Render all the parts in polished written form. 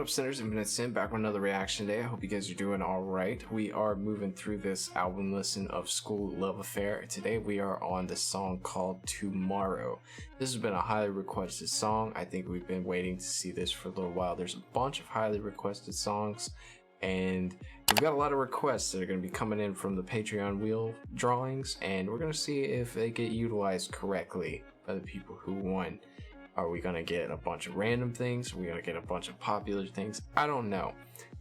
up, Sinners? Infinite Sin, back with another reaction day. I hope you guys are doing alright. We are moving through this album listen of Skool Luv Affair. Today we are on the song called Tomorrow. This has been a highly requested song. I think we've been waiting to see this for a little while. There's a bunch of highly requested songs, and we've got a lot of requests that are going to be coming in from the Patreon wheel drawings, and we're going to see if they get utilized correctly by the people who won. Are we gonna get a bunch of random things? Are we gonna get a bunch of popular things? I don't know.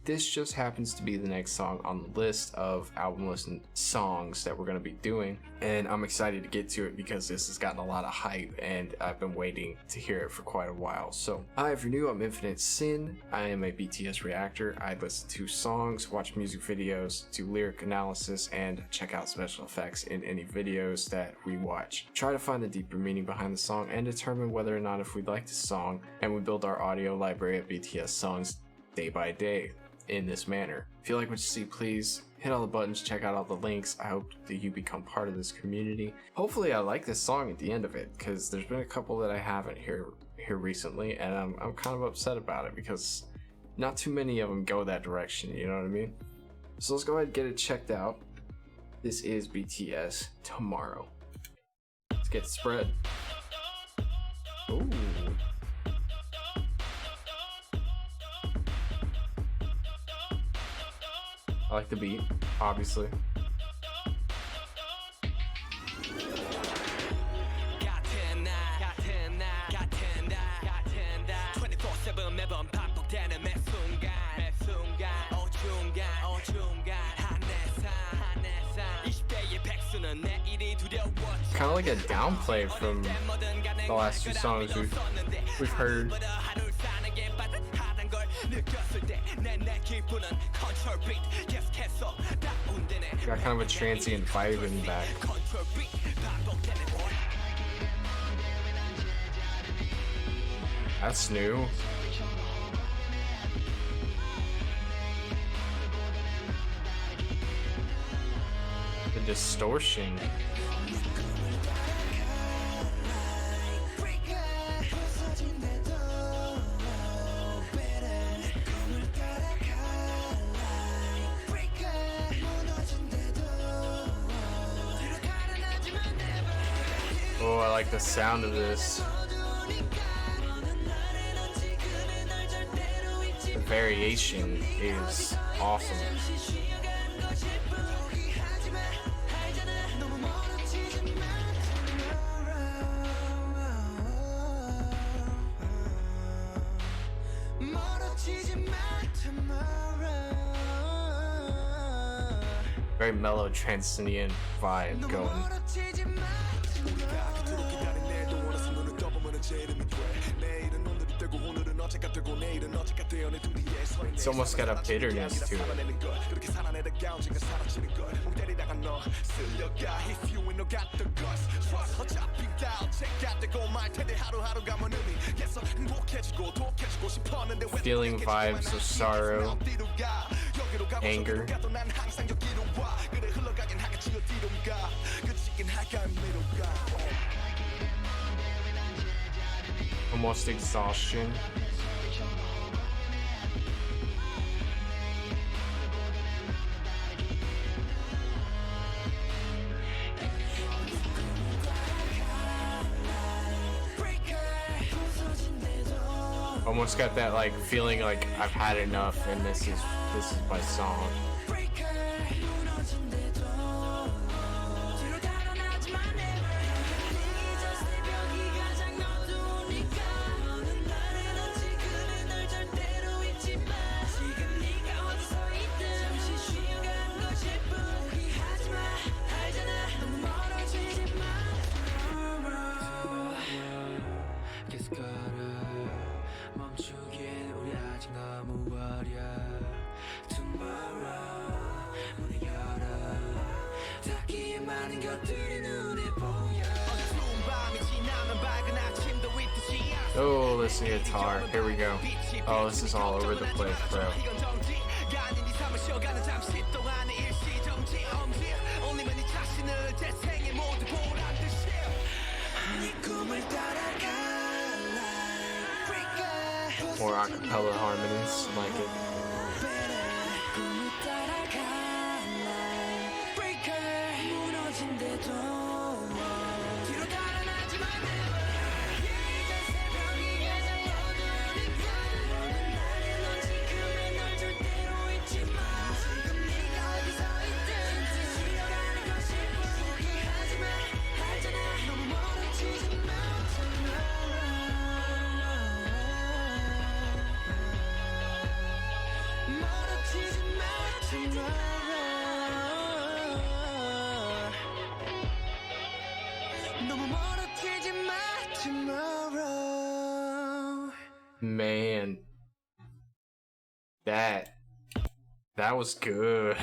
This just happens to be the next song on the list of album listen songs that we're gonna be doing, and I'm excited to get to it because this has gotten a lot of hype and I've been waiting to hear it for quite a while. So hi, if you're new, I'm Infinite Sin. I am a BTS reactor. I listen to songs, watch music videos, do lyric analysis, and check out special effects in any videos that we watch. Try to find the deeper meaning behind the song and determine whether or not if we like the song, and we build our audio library of BTS songs day by day in this manner. If you like what you see, please hit all the buttons, check out all the links. I hope that you become part of this community. Hopefully I like this song at the end of it, because there's been a couple that I haven't here recently, and I'm kind of upset about it because not too many of them go that direction, you know what I mean? So let's go ahead and get it checked out. This is BTS Tomorrow. Let's get spread. Ooh. I like the beat, obviously. Kind of like a downplay from the last two songs we've heard. Got kind of a transient vibe in the back. That's new. The distortion. Oh, I like the sound of this. The variation is awesome. Very mellow, transcendent vibe going. It's almost got a bitterness to it. Feeling vibes of sorrow, anger. Almost exhaustion. Almost got that like feeling like I've had enough and this is my song. Oh, listen to guitar. Here we go. Oh, this is all over the place, bro. More acapella harmonies, like it. Man, that was good.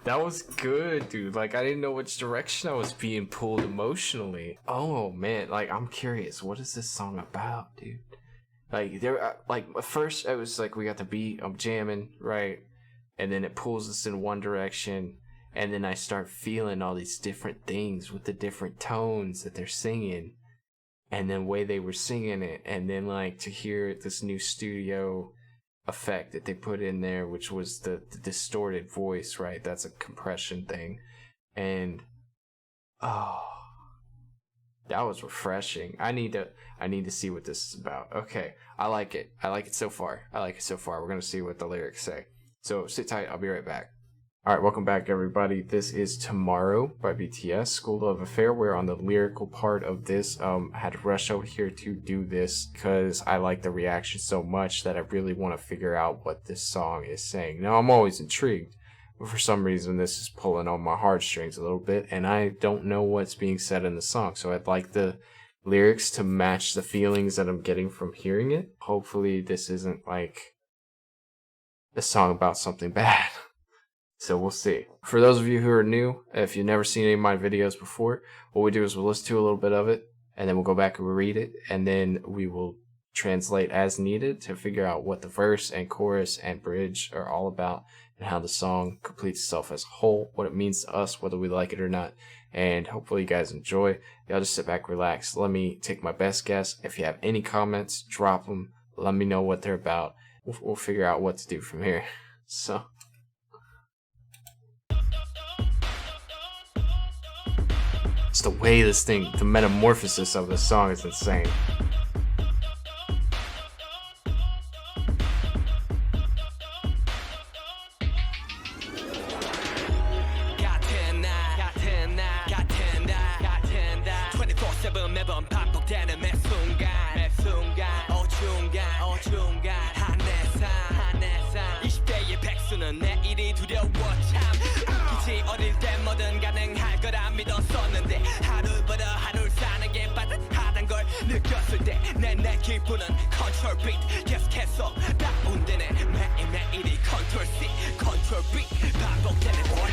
That was good, dude. Like, I didn't know which direction I was being pulled emotionally. Oh man, like, I'm curious, what is this song about, dude? Like, like, at first it was like we got the beat, I'm jamming, right? And then it pulls us in one direction, and then I start feeling all these different things with the different tones that they're singing, and then the way they were singing it, and then like to hear this new studio effect that they put in there, which was the distorted voice, right? That's a compression thing. And oh, that was refreshing. I need to see what this is about. Okay, I like it so far. We're gonna see what the lyrics say, so sit tight, I'll be right back. Alright, welcome back everybody. This is Tomorrow by BTS, Skool Luv Affair. We're on the lyrical part of this. I had to rush over here to do this because I like the reaction so much that I really want to figure out what this song is saying. Now, I'm always intrigued, but for some reason this is pulling on my heartstrings a little bit, and I don't know what's being said in the song, so I'd like the lyrics to match the feelings that I'm getting from hearing it. Hopefully this isn't like a song about something bad. So we'll see. For those of you who are new, if you've never seen any of my videos before, what we do is we'll listen to a little bit of it, and then we'll go back and read it, and then we will translate as needed to figure out what the verse and chorus and bridge are all about, and how the song completes itself as a whole, what it means to us, whether we like it or not, and hopefully you guys enjoy. Y'all just sit back, relax, let me take my best guess. If you have any comments, drop them, let me know what they're about. We'll figure out what to do from here. So... it's the way this thing, the metamorphosis of this song is insane. 어릴 때 뭐든 가능할 거라 믿었었는데 하루보다 하루를 사는 게 빠듯하단 걸 느꼈을 때 내 기분은 컨트롤 비트 계속해서 다운되네 매일매일이 컨트롤 C 컨트롤 B 반복되는 원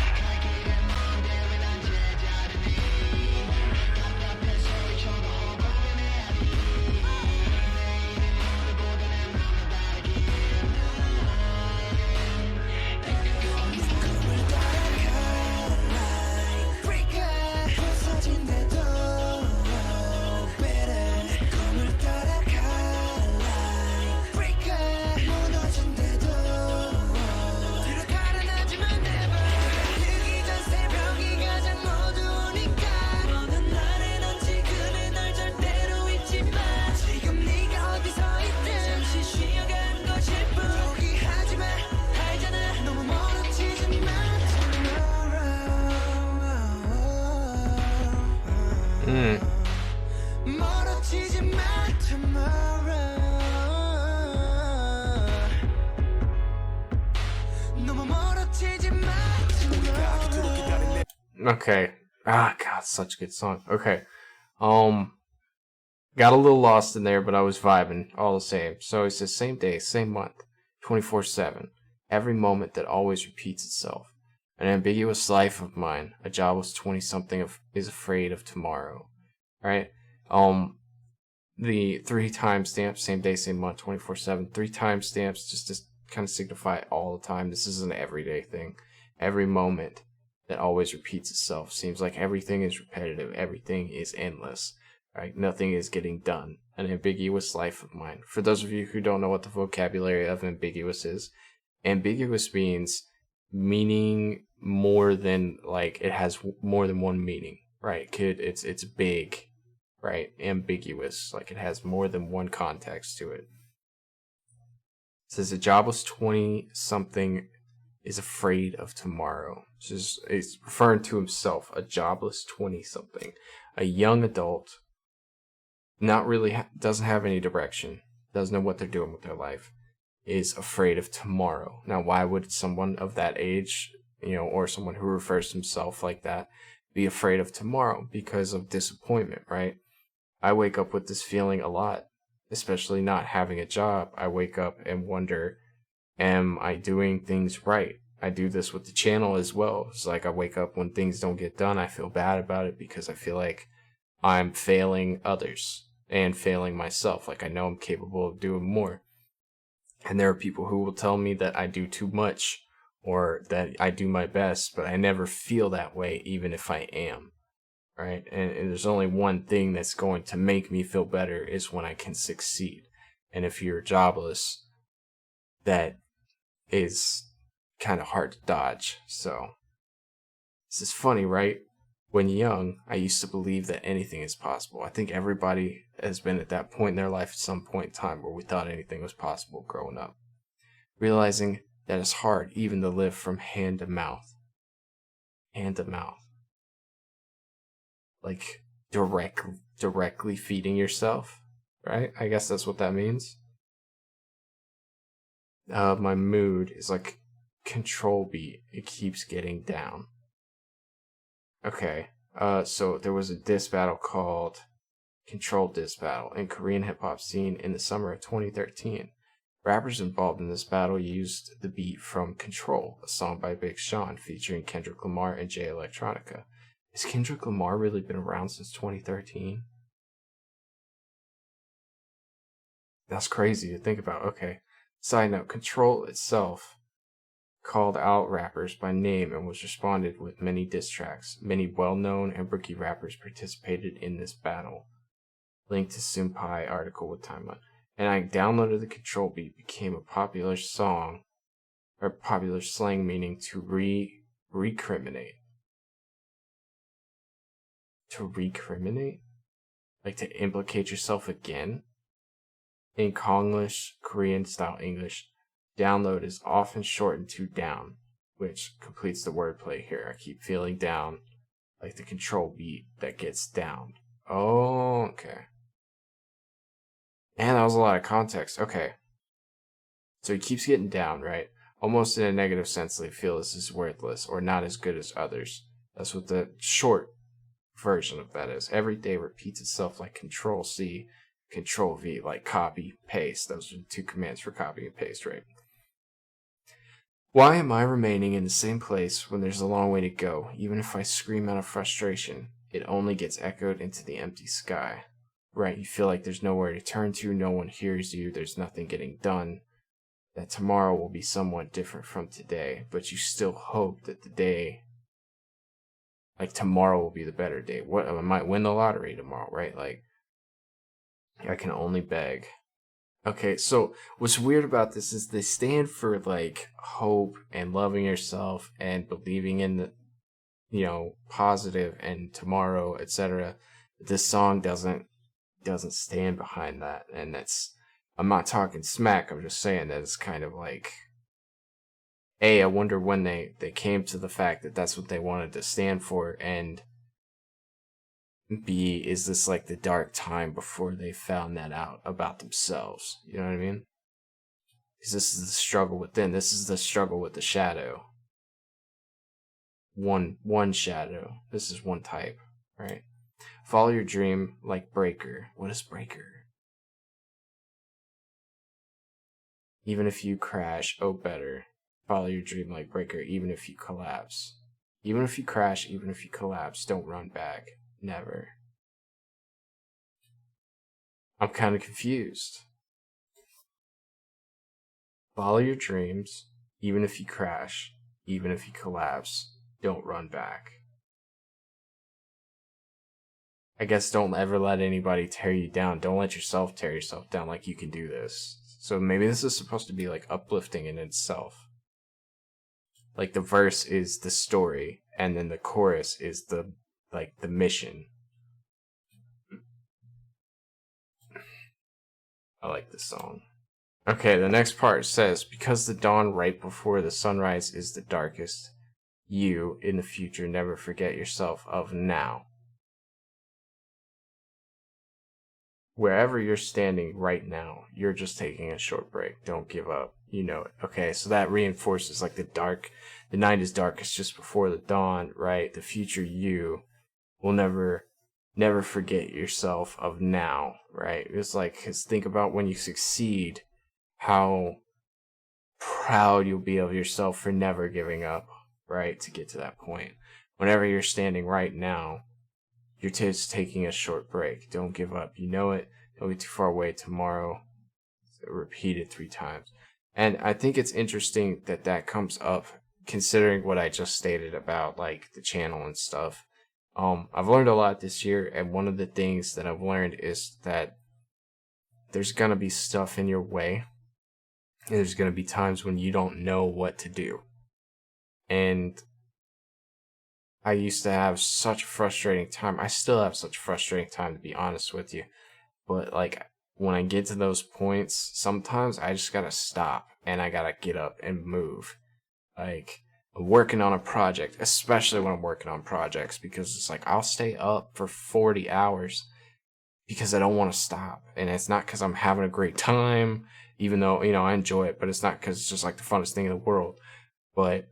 Okay. Ah, God, such a good song. Okay. Got a little lost in there, but I was vibing all the same. So it says, same day, same month, 24/7. Every moment that always repeats itself. An ambiguous life of mine. A jobless 20-something is afraid of tomorrow. Alright? The 3 timestamps, same day, same month, 24/7. 3 timestamps just to kind of signify all the time. This is an everyday thing. Every moment that always repeats itself. Seems like everything is repetitive. Everything is endless. right? Nothing is getting done. An ambiguous life of mine. For those of you who don't know what the vocabulary of ambiguous is, ambiguous means meaning more than, like, it has more than one meaning, right? It's big, right? Ambiguous, like it has more than one context to it. It says a jobless 20-something is afraid of tomorrow. It's referring to himself, a jobless 20-something, a young adult, not really doesn't have any direction, doesn't know what they're doing with their life, is afraid of tomorrow. Now, why would someone of that age, or someone who refers to himself like that, be afraid of tomorrow? Because of disappointment, right? I wake up with this feeling a lot, especially not having a job. I wake up and wonder, am I doing things right? I do this with the channel as well. It's like I wake up when things don't get done. I feel bad about it because I feel like I'm failing others and failing myself. Like I know I'm capable of doing more. And there are people who will tell me that I do too much or that I do my best, but I never feel that way even if I am. Right? And there's only one thing that's going to make me feel better is when I can succeed. And if you're jobless, that is kind of hard to dodge. So this is funny, right? When young, I used to believe that anything is possible. I think everybody has been at that point in their life at some point in time where we thought anything was possible growing up. Realizing that it's hard even to live from hand to mouth. Hand to mouth. Like directly feeding yourself, right? I guess that's what that means. My mood is like control beat. It keeps getting down. Okay, so there was a diss battle called Control Diss Battle in Korean hip hop scene in the summer of 2013. Rappers involved in this battle used the beat from Control, a song by Big Sean featuring Kendrick Lamar and Jay Electronica. Has Kendrick Lamar really been around since 2013? That's crazy to think about. Okay. Side note, Control itself called out rappers by name and was responded with many diss tracks. Many well-known and rookie rappers participated in this battle. Link to Sunpai article with timeline. And I downloaded the Control beat, became a popular song, or popular slang meaning to recriminate. To recriminate? Like to implicate yourself again? In Konglish, Korean style English, download is often shortened to down, which completes the wordplay here. I keep feeling down, like the Control beat that gets downed. Oh, okay. And that was a lot of context. Okay. So he keeps getting down, right? Almost in a negative sense, they feel this is worthless or not as good as others. That's what the short version of that is. Every day repeats itself like Control C, Control V, like copy, paste. Those are the two commands for copy and paste, right? Why am I remaining in the same place when there's a long way to go? Even if I scream out of frustration, it only gets echoed into the empty sky. Right, you feel like there's nowhere to turn to, no one hears you, there's nothing getting done. That tomorrow will be somewhat different from today, but you still hope that the day, like tomorrow will be the better day. What, I might win the lottery tomorrow, right? Like, I can only beg. Okay, so what's weird about this is they stand for like hope and loving yourself and believing in the, positive and tomorrow, etc. This song doesn't stand behind that, and I'm not talking smack, I'm just saying that it's kind of like, A, I wonder when they came to the fact that that's what they wanted to stand for, and B, is this like the dark time before they found that out about themselves? You know what I mean? Because this is the struggle within. This is the struggle with the shadow. One shadow. This is one type, right? Follow your dream like Breaker. What is Breaker? Even if you crash, oh better. Follow your dream like Breaker, even if you collapse. Even if you crash, even if you collapse, don't run back. Never. I'm kind of confused. Follow your dreams, even if you crash, even if you collapse, don't run back. I guess don't ever let anybody tear you down. Don't let yourself tear yourself down. Like, you can do this. So maybe this is supposed to be like uplifting in itself. Like, the verse is the story, and then the chorus is the mission. I like this song. Okay, the next part says, because the dawn right before the sunrise is the darkest, you, in the future, never forget yourself of now. Wherever you're standing right now, you're just taking a short break. Don't give up. You know it. Okay, so that reinforces like the night is darkest just before the dawn, right? The future you will never forget yourself of now, right? It's like, 'cause think about when you succeed, how proud you'll be of yourself for never giving up, right? To get to that point. Whenever you're standing right now, you're just taking a short break. Don't give up. You know it. Don't be too far away. Tomorrow. Repeat it 3 times. And I think it's interesting that that comes up considering what I just stated about like the channel and stuff. I've learned a lot this year, and one of the things that I've learned is that there's gonna be stuff in your way. And there's gonna be times when you don't know what to do. And I used to have such a frustrating time. I still have such a frustrating time, to be honest with you. But like, when I get to those points, sometimes I just gotta stop and I gotta get up and move. Like, I'm working on a project, especially when I'm working on projects, because it's like I'll stay up for 40 hours because I don't want to stop. And it's not because I'm having a great time, even though, you know, I enjoy it, but it's not because it's just like the funnest thing in the world. But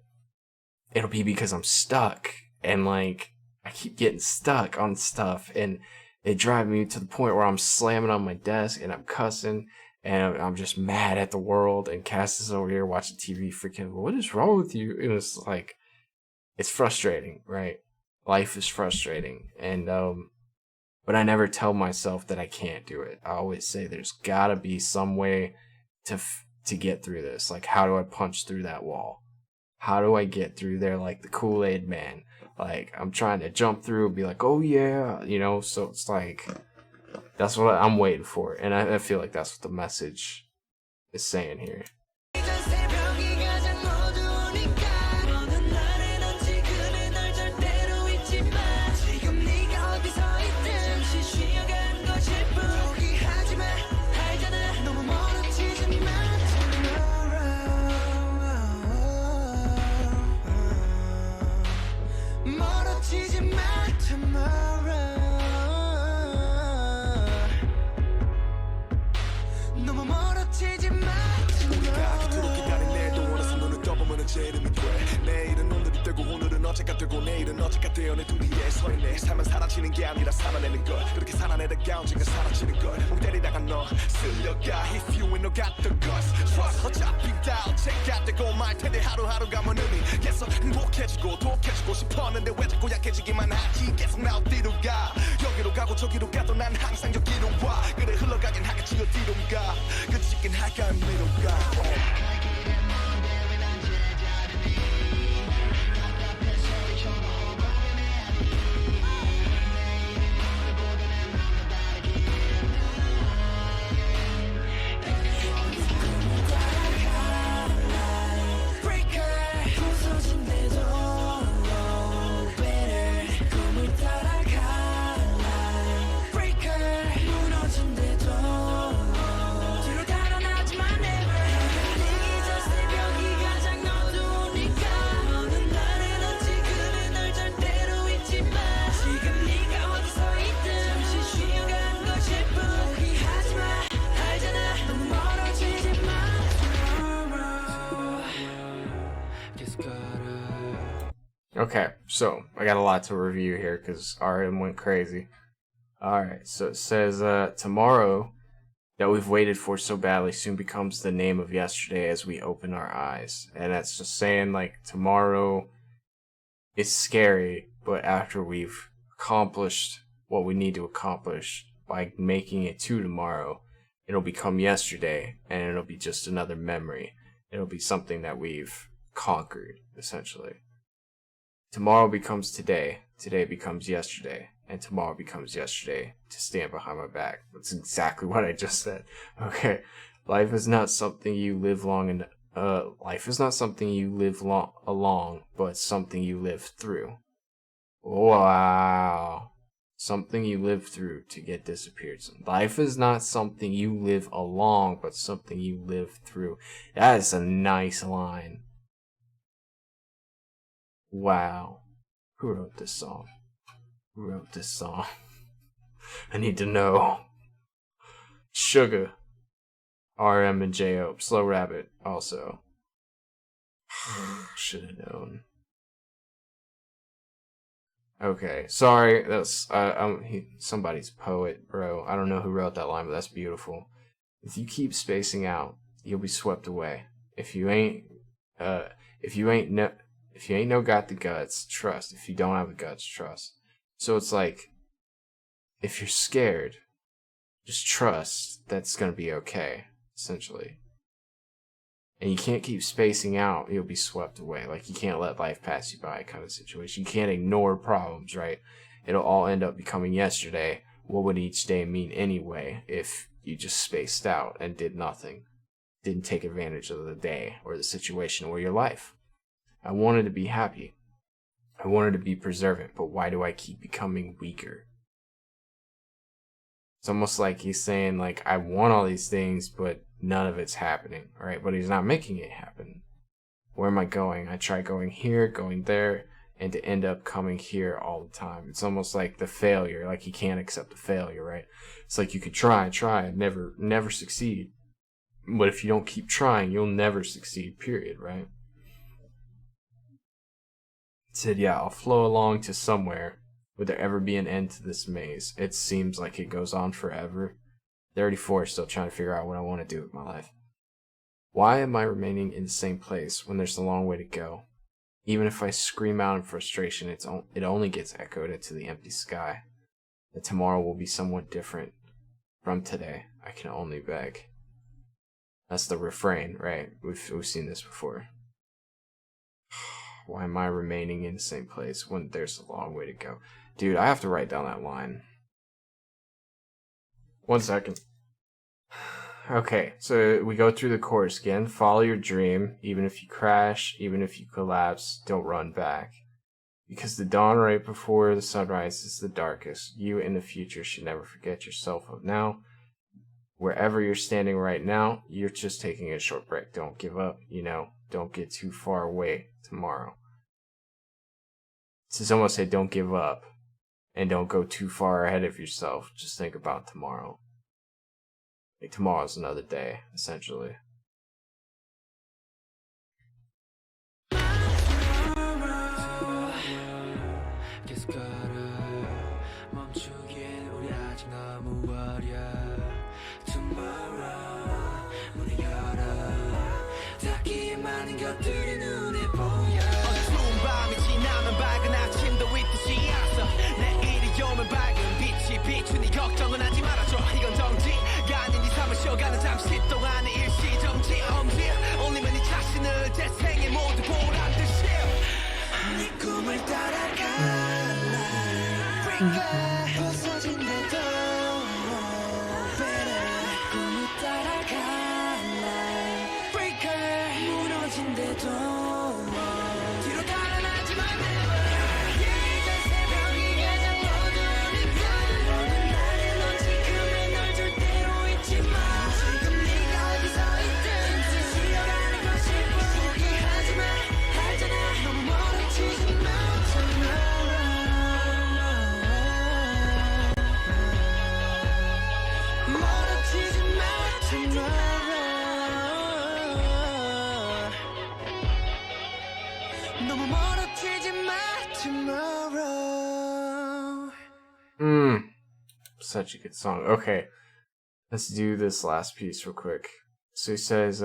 it'll be because I'm stuck, and like I keep getting stuck on stuff, and it drives me to the point where I'm slamming on my desk and I'm cussing and I'm just mad at the world. And Cass is over here watching TV freaking, what is wrong with you? And it's like, it's frustrating, right? Life is frustrating. And, but I never tell myself that I can't do it. I always say there's gotta be some way to get through this. Like, how do I punch through that wall? How do I get through there like the Kool-Aid man? Like, I'm trying to jump through and be like, oh yeah, you know? So it's like, that's what I'm waiting for. And I feel like that's what the message is saying here. 내일은 오늘이 되고 오늘은 어제가 되고 내일은 어제가 되어 내 둘 위에 서 있네. 삶은 사라지는 게 아니라 살아내는 걸. 그렇게 살아내다가 언젠가 사라지는 걸. 멍 때리다가 너 쓸려가. If you ain't no got the guts, trust. 어차피 다 언젠가 되고 말 텐데 하루하루가 뭔 의미. 계속 행복해지고 독해지고 싶었는데 왜 자꾸 약해지기만 하지. 계속 나 어디로 가. 여기로 가고 저기로 가도 난 항상 여기로 와. 그래 흘러가긴 하겠지 어디로 가. 그치긴 할까 의미로 가. Okay, so I got a lot to review here because RM went crazy. Alright, so it says, tomorrow that we've waited for so badly soon becomes the name of yesterday as we open our eyes. And that's just saying, like, tomorrow is scary, but after we've accomplished what we need to accomplish by making it to tomorrow, it'll become yesterday, and it'll be just another memory. It'll be something that we've conquered, essentially. Tomorrow becomes today, today becomes yesterday, and tomorrow becomes yesterday to stand behind my back. That's exactly what I just said. Okay. Life is not something you live life is not something you live along, but something you live through. Wow. Something you live through to get disappeared. Life is not something you live along, but something you live through. That is a nice line. Wow. Who wrote this song? Who wrote this song? I need to know. Sugar. RM and J.O. Slow Rabbit also. Should have known. Okay, sorry, that's somebody's poet, bro. I don't know who wrote that line, but that's beautiful. If you keep spacing out, you'll be swept away. If you ain't got the guts, trust. If you don't have the guts, trust. So it's like, if you're scared, just trust that's gonna be okay, essentially. And you can't keep spacing out, you'll be swept away. Like, you can't let life pass you by kind of situation. You can't ignore problems, right? It'll all end up becoming yesterday. What would each day mean anyway if you just spaced out and did nothing? Didn't take advantage of the day or the situation or your life. I wanted to be happy. I wanted to be preservant, but why do I keep becoming weaker? It's almost like he's saying, like, I want all these things, but none of it's happening, right? But he's not making it happen. Where am I going? I try going here, going there, and to end up coming here all the time. It's almost like the failure, like he can't accept the failure, right? It's like you could try, and never succeed. But if you don't keep trying, you'll never succeed, period, right? It said, yeah, I'll flow along to somewhere. Would there ever be an end to this maze? It seems like it goes on forever. 34, still trying to figure out what I want to do with my life. Why am I remaining in the same place when there's a long way to go? Even if I scream out in frustration, it only gets echoed into the empty sky. That tomorrow will be somewhat different from today. I can only beg. That's the refrain, right? We've seen this before. Why am I remaining in the same place when there's a long way to go? Dude, I have to write down that line. 1 second. Okay, so we go through the chorus again. Follow your dream, even if you crash, even if you collapse, don't run back. Because the dawn right before the sunrise is the darkest. You in the future should never forget yourself of now. Wherever you're standing right now, you're just taking a short break. Don't give up, don't get too far away tomorrow. It's almost say don't give up and don't go too far ahead of yourself. Just think about tomorrow. Like, tomorrow's another day, essentially. 비추니 걱정은 하지 말아줘 이건 정지가 아닌 네 삶을 쉬어가는 잠시 동안의 일시정지 올리면 네 자신을 재생에 모두 보란 듯이 네 꿈을 따라갈래 부서진데도 내 꿈을 따라갈래 무너진데도 뒤로 달아나지 마 Such a good song. Okay, let's do this last piece real quick. So he says,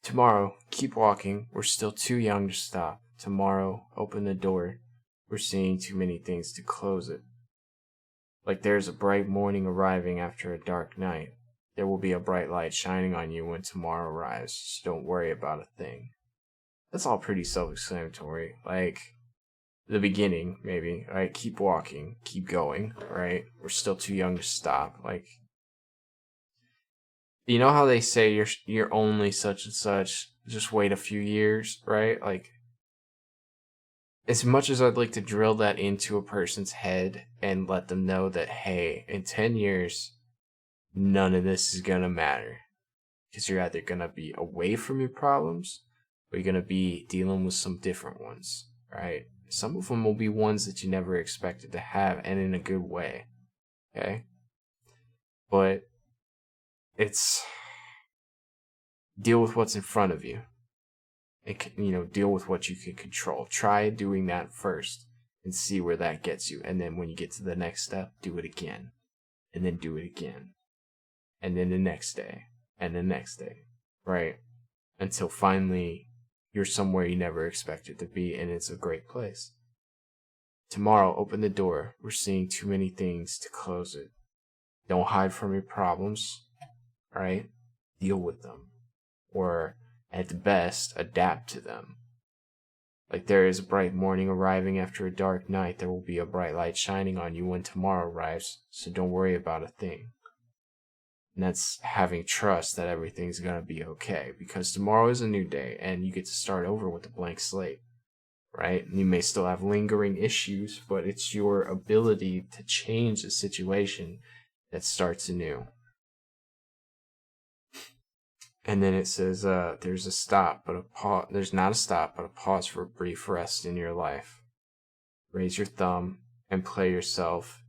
tomorrow, keep walking. We're still too young to stop. Tomorrow, open the door. We're seeing too many things to close it. Like there's a bright morning arriving after a dark night. There will be a bright light shining on you when tomorrow arrives. So don't worry about a thing. That's all pretty self-explanatory. Like, the beginning, maybe, right? Keep walking, keep going, right? We're still too young to stop. Like, you know how they say you're only such and such, just wait a few years, right? Like, as much as I'd like to drill that into a person's head and let them know that, hey, in 10 years, none of this is gonna matter. Because you're either gonna be away from your problems, or you're gonna be dealing with some different ones, right? Some of them will be ones that you never expected to have, and in a good way, okay? But it's deal with what's in front of you. Deal with what you can control. Try doing that first and see where that gets you. And then when you get to the next step, do it again. And then do it again. And then the next day. And the next day. Right? Until finally you're somewhere you never expected to be, and it's a great place. Tomorrow, open the door. We're seeing too many things to close it. Don't hide from your problems. Right? Deal with them. Or at the best, adapt to them. Like there is a bright morning arriving after a dark night, there will be a bright light shining on you when tomorrow arrives, so don't worry about a thing. And that's having trust that everything's gonna be okay, because tomorrow is a new day, and you get to start over with a blank slate, right? You may still have lingering issues, but it's your ability to change the situation that starts anew. And then it says, there's a stop, but a pause. There's not a stop, but a pause for a brief rest in your life. Raise your thumb and play yourself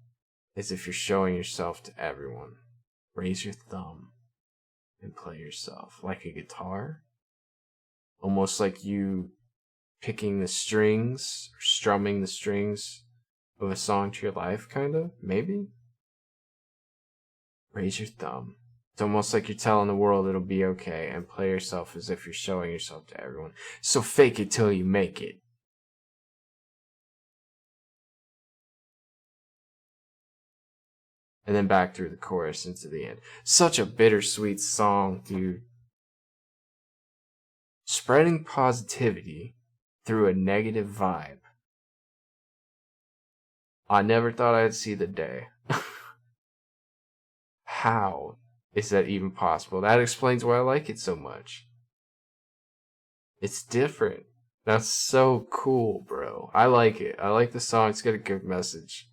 as if you're showing yourself to everyone. Raise your thumb and play yourself like a guitar. Almost like you picking the strings, or strumming the strings of a song to your life, kind of, maybe? Raise your thumb. It's almost like you're telling the world it'll be okay, and play yourself as if you're showing yourself to everyone. So fake it till you make it. And then back through the chorus into the end. Such a bittersweet song, dude. Spreading positivity through a negative vibe. I never thought I'd see the day. How is that even possible? That explains why I like it so much. It's different. That's so cool, bro. I like it. I like the song. It's got a good message.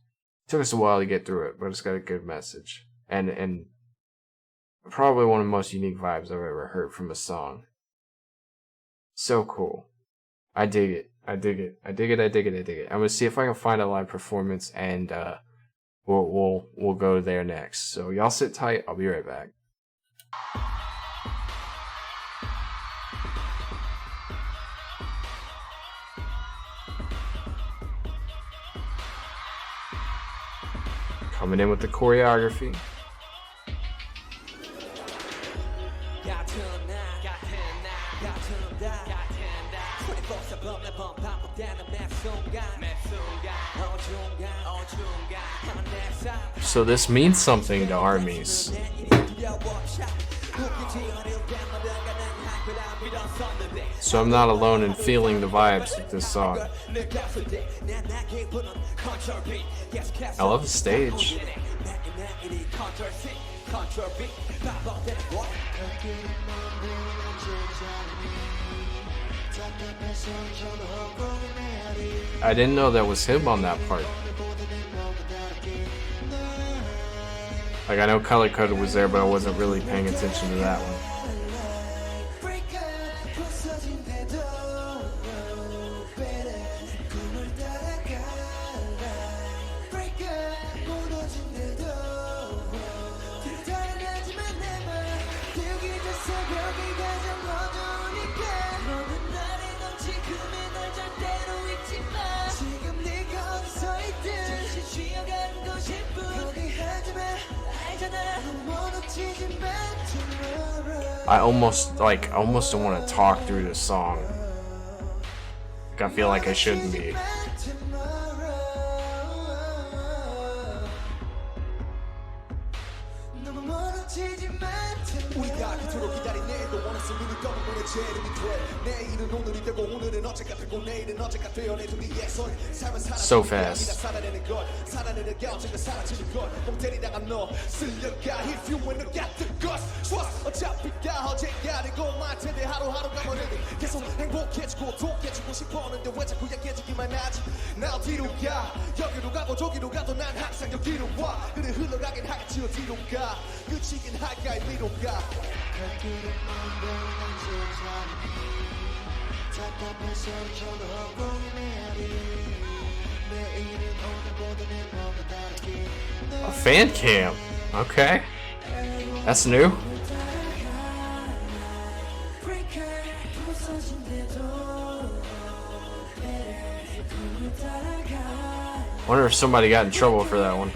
It took us a while to get through it, but it's got a good message. And probably one of the most unique vibes I've ever heard from a song. So cool. I dig it. I dig it. I dig it. I dig it. I dig it. I'm gonna see if I can find a live performance, and we'll go there next. So y'all sit tight. I'll be right back. Coming in with the choreography. So this means something to armies. So I'm not alone in feeling the vibes of this song. I love the stage. I didn't know that was him on that part. Like, I know Color Coded was there, but I wasn't really paying attention to that one. I almost don't want to talk through this song. Like, I feel like I shouldn't be. 계속 눈을 떠는 거내 재림이 돼 내일은 오늘이 되고 오늘은 어제 같고 내일은 어제가 되어 내 둘이의 손 삶은 So 살아내는 게 아니라 fast. 살아내는 것 살아내는 게 언젠가 사라지는 것몸 때리다가 너 쓸려가 If you wanna get the guts Trust 어차피 다 어제가 아니고 말 텐데 하루하루가 멀어도 계속 행복해지고 독해지고 싶었는데 왜 자꾸 약해지기만 하지 나 어디로 가 여기로 가고 저기로 가도 난 항상 여기로 와 그래 흘러가긴 하겠지 어디로 가 끝이긴 할까 이리로 가 갈 길은 먼데 난 답답해서 저도 고민해야지 내일은 오늘보다 내 몸에 다르게 A fan cam. Okay. That's new. Wonder if somebody got in trouble for that one.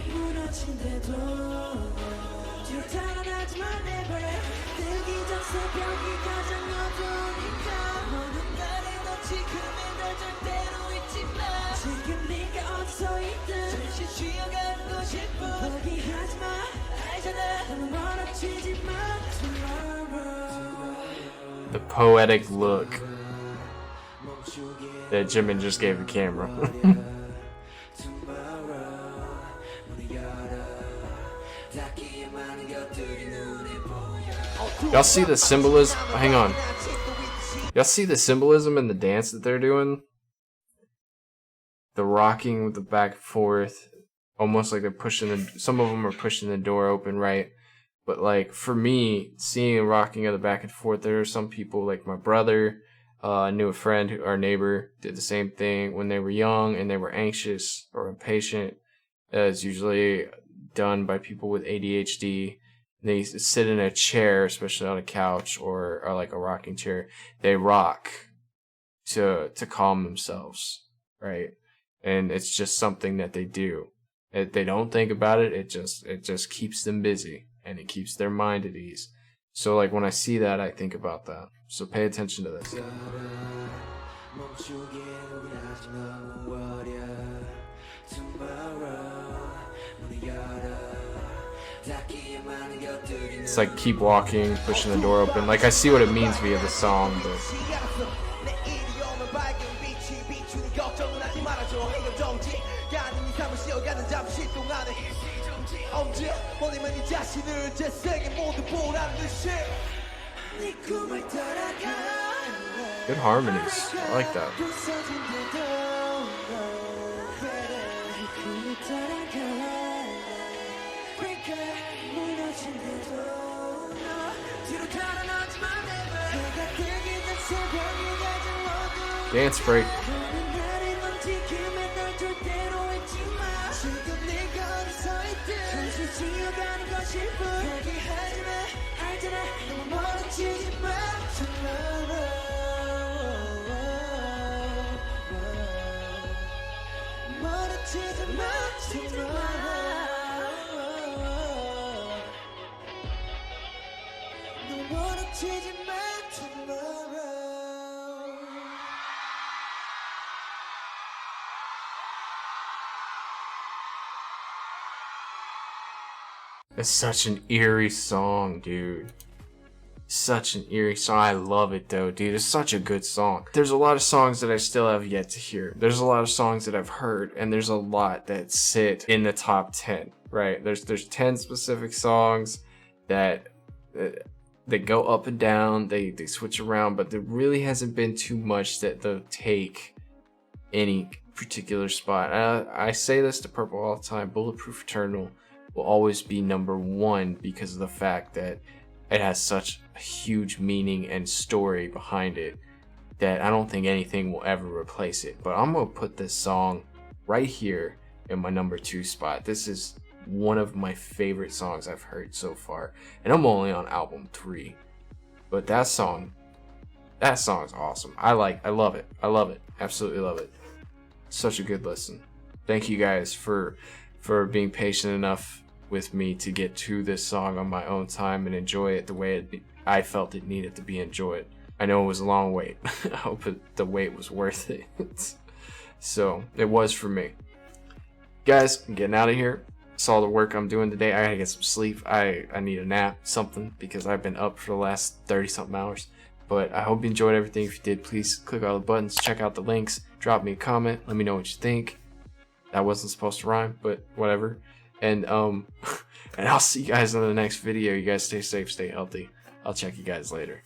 The poetic look that Jimin just gave the camera. Y'all see the symbolism? Hang on. Y'all see the symbolism in the dance that they're doing? The rocking with the back and forth. Almost like they're pushing the... Some of them are pushing the door open, right? But like, for me, seeing a rocking of the back and forth, there are some people, like my brother, I knew a friend, our neighbor, did the same thing when they were young and they were anxious or impatient. It's usually done by people with ADHD. They sit in a chair, especially on a couch or like a rocking chair. They rock to calm themselves, right? And it's just something that they do. They don't think about it. It just keeps them busy and it keeps their mind at ease. So like when I see that, I think about that. So pay attention to this. It's like keep walking, pushing the door open. Like I see what it means via the song, but good harmonies. I like that. Dance break. It's such an eerie song, dude. Such an eerie song. I love it though, dude. It's such a good song. There's a lot of songs that I still have yet to hear. There's a lot of songs that I've heard, and there's a lot that sit in the top 10, right? There's 10 specific songs that they go up and down, they switch around, but there really hasn't been too much that they'll take any particular spot. I say this to Purple all the time. Bulletproof Eternal will always be number one because of the fact that it has such a huge meaning and story behind it that I don't think anything will ever replace it. But I'm gonna put this song right here in my number 2 spot. This is one of my favorite songs I've heard so far, and I'm only on album 3. But that song is awesome. I love it. Absolutely love it. Such a good listen. Thank you guys for being patient enough with me to get to this song on my own time and enjoy it the way I felt it needed to be enjoyed. I know it was a long wait. I hope the wait was worth it. So it was for me. Guys, I'm getting out of here. Saw the work I'm doing today. I gotta get some sleep. I need a nap, something, because I've been up for the last 30 something hours. But I hope you enjoyed everything. If you did, please click all the buttons, check out the links, drop me a comment, let me know what you think. That wasn't supposed to rhyme, but whatever. And and I'll see you guys in the next video. You guys stay safe, stay healthy. I'll check you guys later.